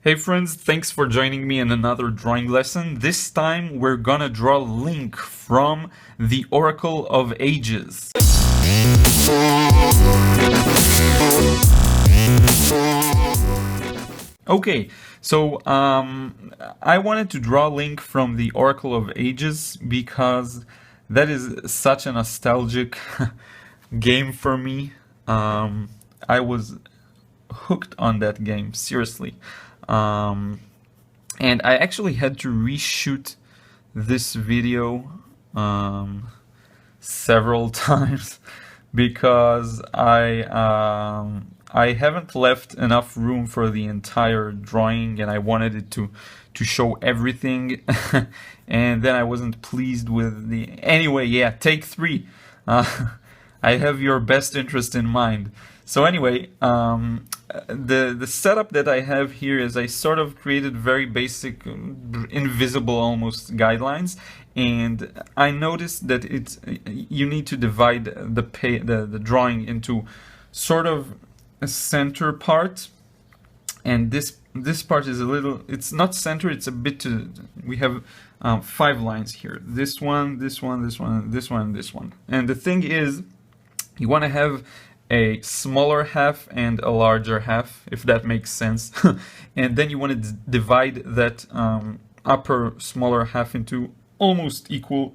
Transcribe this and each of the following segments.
Hey friends, thanks for joining me in another drawing lesson. This time we're gonna draw Link from the Oracle of Ages. Okay, so I wanted to draw Link from the Oracle of Ages because that is such a nostalgic game for me. I was hooked on that game, seriously. And I actually had to reshoot this video several times because I haven't left enough room for the entire drawing, and I wanted it to show everything. And then I wasn't pleased with the anyway. Yeah, take three. I have your best interest in mind. So anyway, the setup that I have here is I sort of created very basic, invisible almost guidelines, and I noticed that you need to divide the drawing into sort of a center part, and this part is a little, it's not center, it's a bit we have 5 lines here. This one, this one, this one, this one, this one. And the thing is, you want to have a smaller half and a larger half, if that makes sense. And then you want to divide that upper smaller half into almost equal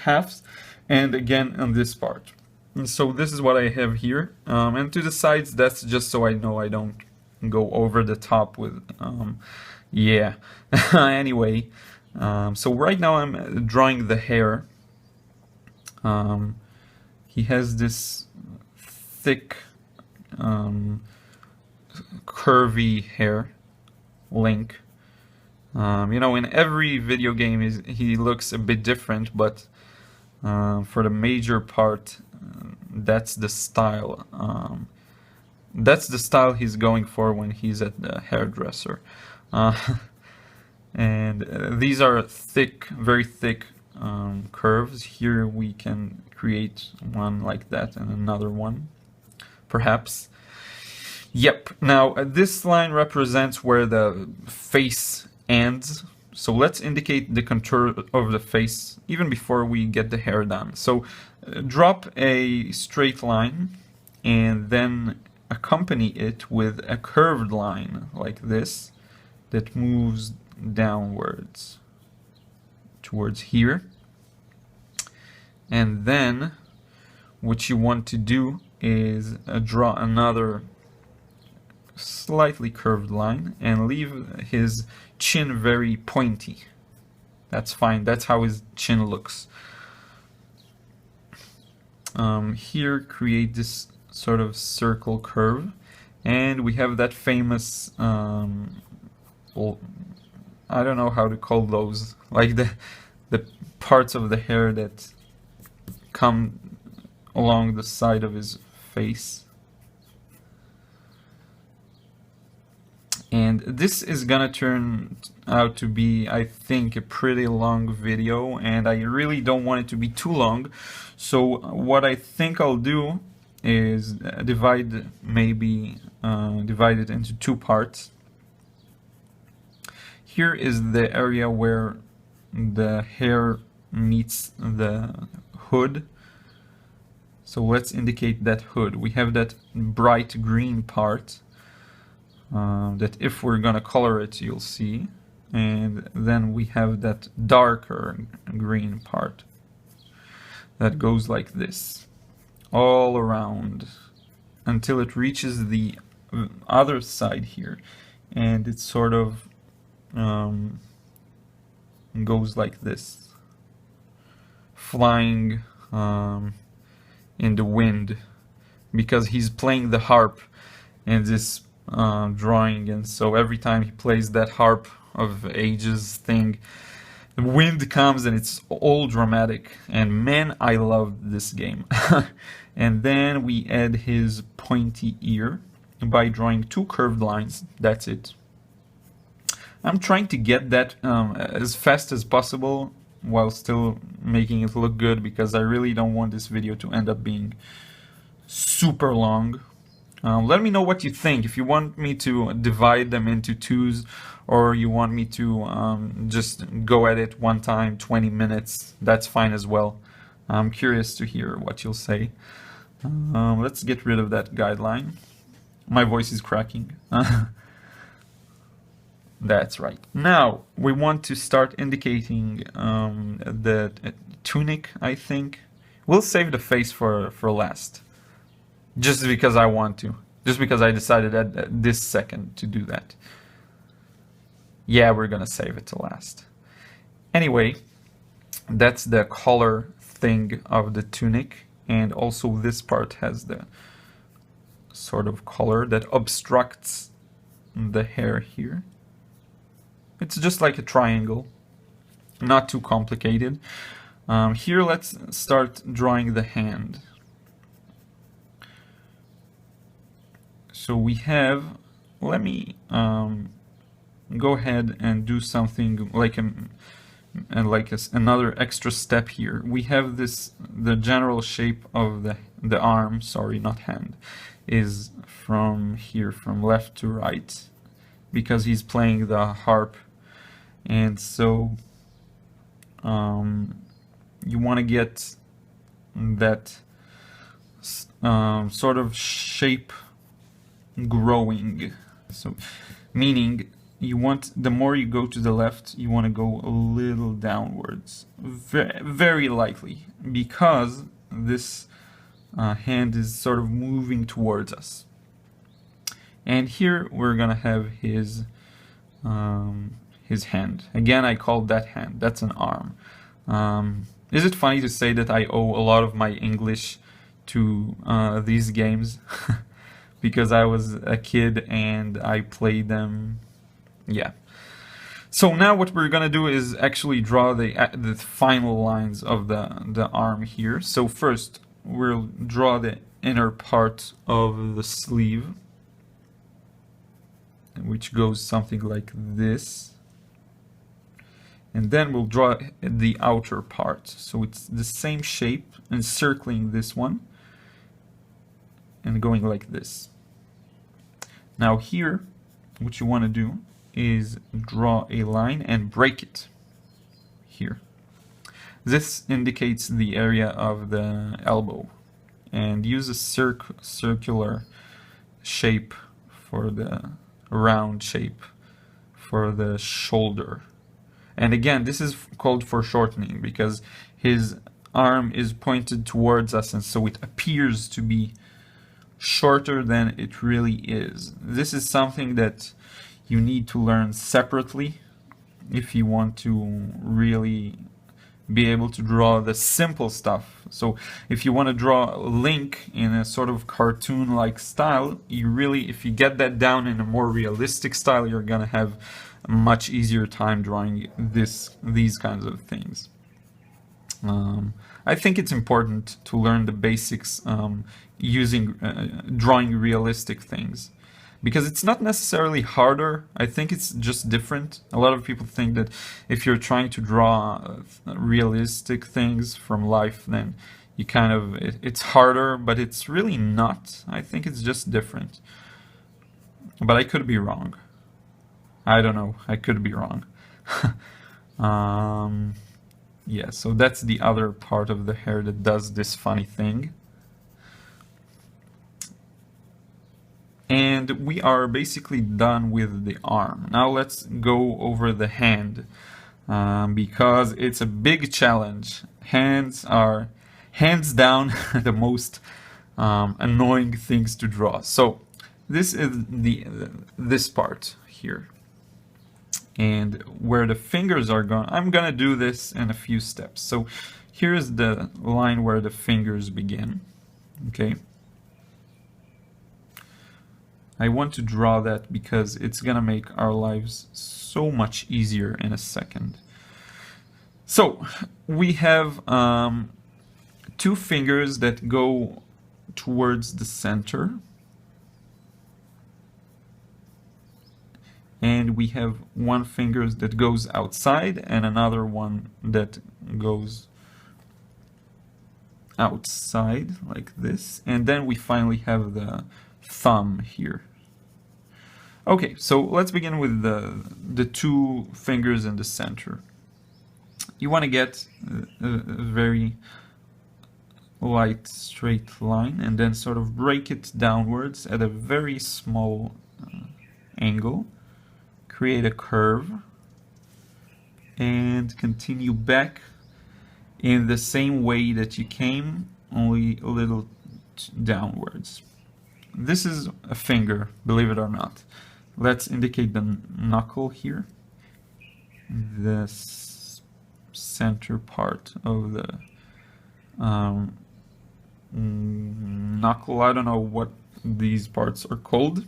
halves, and again on this part. And so this is what I have here, and to the sides, that's just so I know I don't go over the top with yeah. Anyway, so right now I'm drawing the hair. He has this thick, curvy hair, Link. You know, in every video game he looks a bit different, but for the major part, that's the style. That's the style he's going for when he's at the hairdresser. And these are thick, very thick curves. Here we can create one like that and another one, perhaps. Yep. Now this line represents where the face ends. So let's indicate the contour of the face even before we get the hair done. So drop a straight line and then accompany it with a curved line like this that moves downwards towards here. And then what you want to do is draw another slightly curved line and leave his chin very pointy. That's fine, that's how his chin looks. Here create this sort of circle curve, and we have that famous well, I don't know how to call those, like the parts of the hair that come along the side of his face. And this is gonna turn out to be, I think, a pretty long video, and I really don't want it to be too long. So what I think I'll do is divide it into 2 parts. Here is the area where the hair meets the hood. So let's indicate that hood. We have that bright green part that if we're gonna color it, you'll see. And then we have that darker green part that goes like this all around until it reaches the other side here, and it sort of goes like this, flying in the wind, because he's playing the harp in this drawing, and so every time he plays that harp of ages thing, the wind comes and it's all dramatic, and man, I love this game. And then we add his pointy ear by drawing 2 curved lines. That's it. I'm trying to get that as fast as possible while still making it look good, because I really don't want this video to end up being super long. Let me know what you think. If you want me to divide them into twos, or you want me to just go at it one time, 20 minutes, that's fine as well. I'm curious to hear what you'll say. Let's get rid of that guideline. My voice is cracking. That's right. Now, we want to start indicating the tunic, I think. We'll save the face for last. Just because I want to. Just because I decided at this second to do that. Yeah, we're gonna save it to last. Anyway, that's the collar thing of the tunic. And also this part has the sort of collar that obstructs the hair here. It's just like a triangle. Not too complicated. Here, let's start drawing the hand. So we have, let me go ahead and do something like another extra step here. We have the general shape of the arm, sorry, not hand, is from here, from left to right, because he's playing the harp. And so you want to get that sort of shape growing. So meaning you want, the more you go to the left, you want to go a little downwards, very lightly, because this hand is sort of moving towards us. And here we're gonna have his hand. Again, I called that hand. That's an arm. Is it funny to say that I owe a lot of my English to these games? Because I was a kid and I played them. Yeah. So now what we're gonna do is actually draw the final lines of the arm here. So first we'll draw the inner part of the sleeve, which goes something like this. And then we'll draw the outer part. So it's the same shape, encircling this one and going like this. Now here, what you want to do is draw a line and break it here. This indicates the area of the elbow, and use a circular shape for the round shape for the shoulder. And again, this is called foreshortening because his arm is pointed towards us, and so it appears to be shorter than it really is. This is something that you need to learn separately if you want to really be able to draw the simple stuff. So if you want to draw Link in a sort of cartoon-like style, you really, if you get that down in a more realistic style, you're gonna have a much easier time drawing these kinds of things. I think it's important to learn the basics using drawing realistic things, because it's not necessarily harder. I think it's just different. A lot of people think that if you're trying to draw realistic things from life, then you kind of it's harder, but it's really not. I think it's just different. But I could be wrong. I don't know. I could be wrong. Yeah, so that's the other part of the hair that does this funny thing. And we are basically done with the arm. Now let's go over the hand, because it's a big challenge. Hands are hands down the most annoying things to draw. So this is this part here. And where the fingers are going, I'm gonna do this in a few steps. So here's the line where the fingers begin. Okay. I want to draw that because it's gonna make our lives so much easier in a second. So we have two fingers that go towards the center. And we have one finger that goes outside and another one that goes outside like this. And then we finally have the thumb here. Okay, so let's begin with the two fingers in the center. You want to get a very light straight line and then sort of break it downwards at a very small angle. Create a curve and continue back in the same way that you came, only a little downwards. This is a finger, believe it or not. Let's indicate the knuckle here. The center part of the knuckle. I don't know what these parts are called.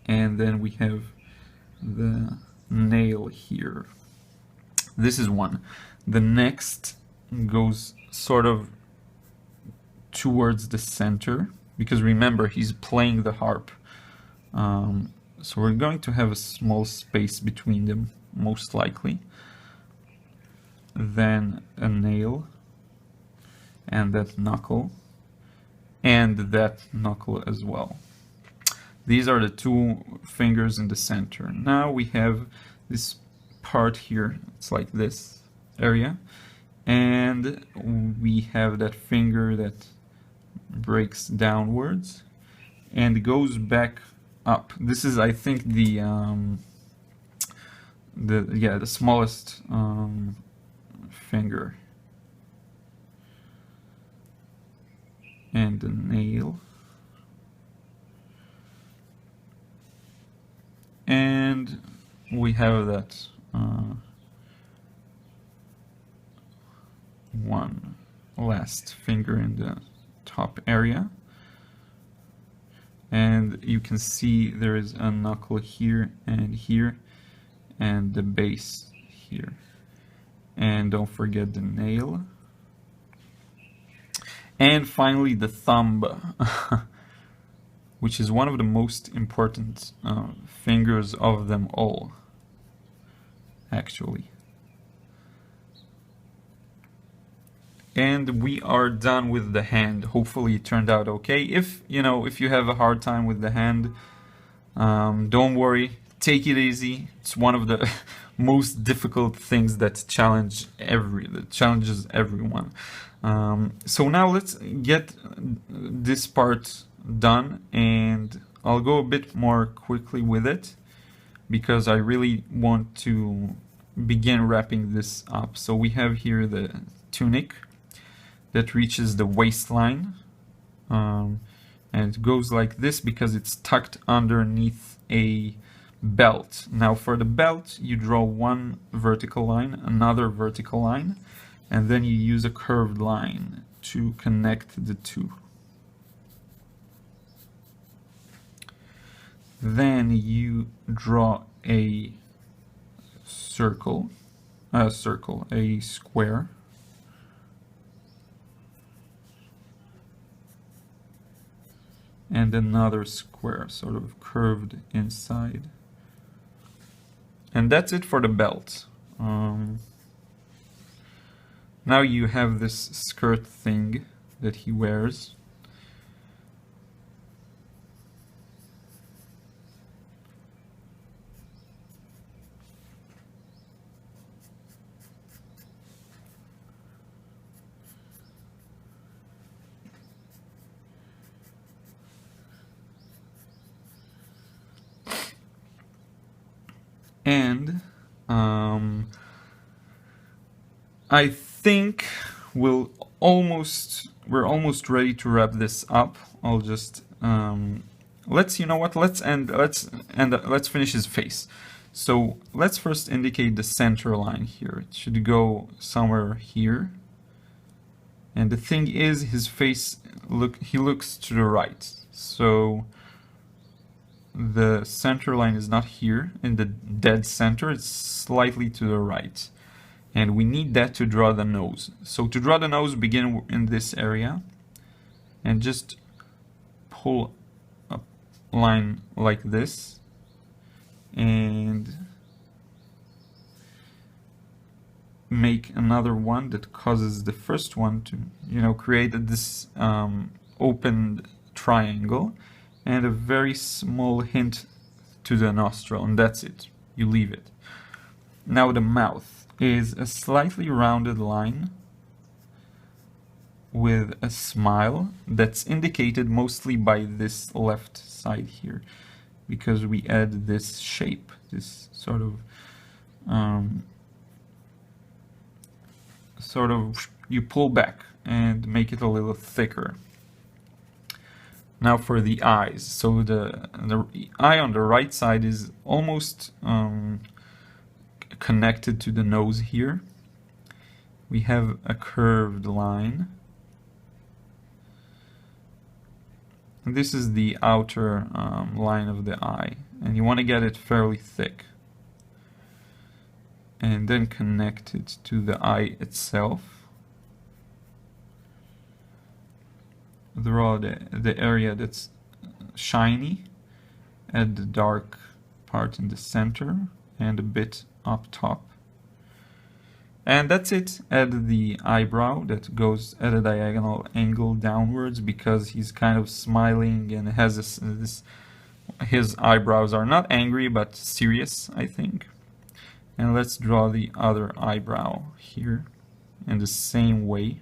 And then we have the nail here. This is one. The next goes sort of towards the center, because remember, he's playing the harp. So we're going to have a small space between them, most likely. Then a nail, and that knuckle, and that knuckle as well. These are the two fingers in the center. Now we have this part here, it's like this area, and we have that finger that breaks downwards and goes back up. This is, I think, the smallest finger. And the nail. And we have that one last finger in the top area. And you can see there is a knuckle here, and the base here. And don't forget the nail. And finally the thumb, which is one of the most important fingers of them all, actually. And we are done with the hand. Hopefully it turned out okay. If you have a hard time with the hand, don't worry, take it easy. It's one of the most difficult things that challenges everyone. So now let's get this part done, and I'll go a bit more quickly with it because I really want to begin wrapping this up. So we have here the tunic that reaches the waistline, and it goes like this because it's tucked underneath a belt. Now for the belt, you draw one vertical line, another vertical line, and then you use a curved line to connect the two. Then you draw a a square, and another square, sort of curved inside. And that's it for the belt. Now you have this skirt thing that he wears. And I think we're almost ready to wrap this up. I'll just let's finish his face. So let's first indicate the center line here. It should go somewhere here. And the thing is, his face he looks to the right. So the center line is not here in the dead center, it's slightly to the right. And we need that to draw the nose. So to draw the nose, begin in this area and just pull a line like this and make another one that causes the first one to, create this open triangle. and a very small hint to the nostril, and that's it. You leave it. Now the mouth is a slightly rounded line with a smile that's indicated mostly by this left side here, because we add this shape, this sort of you pull back and make it a little thicker. Now for the eyes. So the eye on the right side is almost connected to the nose here. We have a curved line. And this is the outer line of the eye, and you want to get it fairly thick. And then connect it to the eye itself. Draw the area that's shiny, add the dark part in the center and a bit up top. And that's it. Add the eyebrow that goes at a diagonal angle downwards because he's kind of smiling and has his eyebrows are not angry but serious, I think. And let's draw the other eyebrow here in the same way.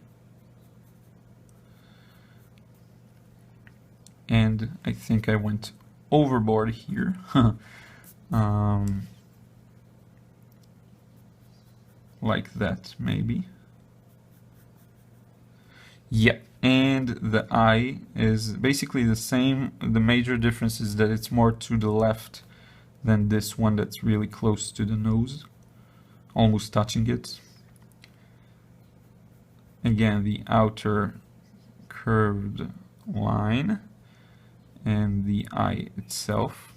And I think I went overboard here. Like that, maybe. Yeah, and the eye is basically the same. The major difference is that it's more to the left than this one that's really close to the nose, almost touching it. Again, the outer curved line and the eye itself.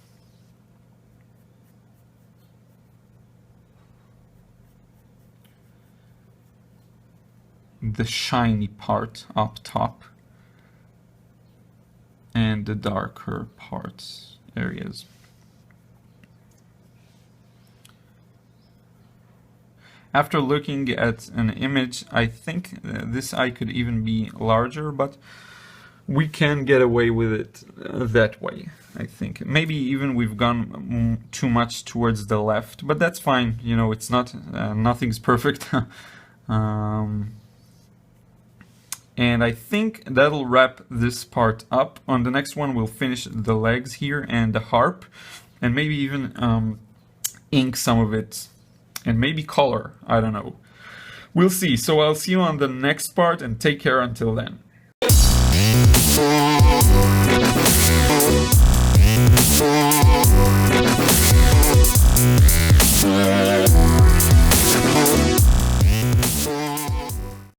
The shiny part up top and the darker parts areas. After looking at an image, I think this eye could even be larger, but we can get away with it that way, I think. Maybe even we've gone too much towards the left, but that's fine. You know, it's not, nothing's perfect. And I think that'll wrap this part up. On the next one, we'll finish the legs here and the harp, and maybe even ink some of it, and maybe color, I don't know. We'll see. So I'll see you on the next part, and take care until then. Yeah.